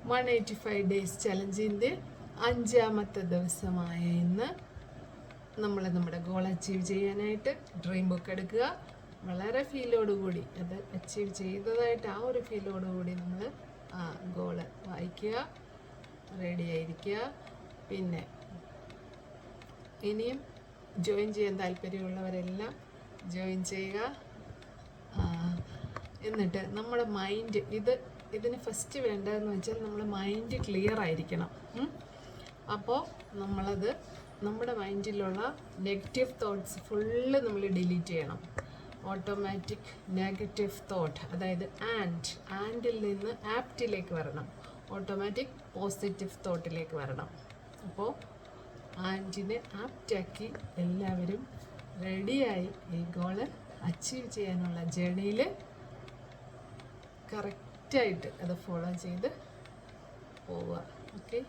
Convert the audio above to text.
185 days ചലഞ്ചിൻ്റെ 5ാമത്തെ ദിവസമായ ഇന്ന് നമ്മൾ നമ്മുടെ ഗോൾ അച്ചീവ് ചെയ്യാനായിട്ട് ഡ്രീം ബുക്ക് എടുക്കുക. വളരെ ഫീലോടുകൂടി അത് അച്ചീവ് ചെയ്തതായിട്ട് ആ ഒരു ഫീലോടുകൂടി നമ്മൾ ആ ഗോള് വായിക്കുക, റെഡി ആയിരിക്കുക. പിന്നെ ഇനിയും ജോയിൻ ചെയ്യാൻ താല്പര്യമുള്ളവരെല്ലാം ജോയിൻ ചെയ്യുക. എന്നിട്ട് നമ്മുടെ മൈൻഡ് ഇതിന് ഫസ്റ്റ് വേണ്ടതെന്ന് വെച്ചാൽ നമ്മുടെ മൈൻഡ് ക്ലിയർ ആയിരിക്കണം. അപ്പോൾ നമ്മുടെ മൈൻഡിലുള്ള നെഗറ്റീവ് തോട്ട്സ് ഫുള്ള് നമ്മൾ ഡിലീറ്റ് ചെയ്യണം. ഓട്ടോമാറ്റിക് നെഗറ്റീവ് തോട്ട്, അതായത് ആൻഡിൽ നിന്ന് ആപ്റ്റിലേക്ക് വരണം, ഓട്ടോമാറ്റിക് പോസിറ്റീവ് തോട്ടിലേക്ക് വരണം. അപ്പോൾ ആൻഡിനെ ആപ്റ്റാക്കി എല്ലാവരും റെഡിയായി ഈ ഗോള് അച്ചീവ് ചെയ്യാനുള്ള ജേണിയിൽ കറക്റ്റായിട്ട് അത് ഫോളോ ചെയ്ത് പോവുക. ഓക്കെ.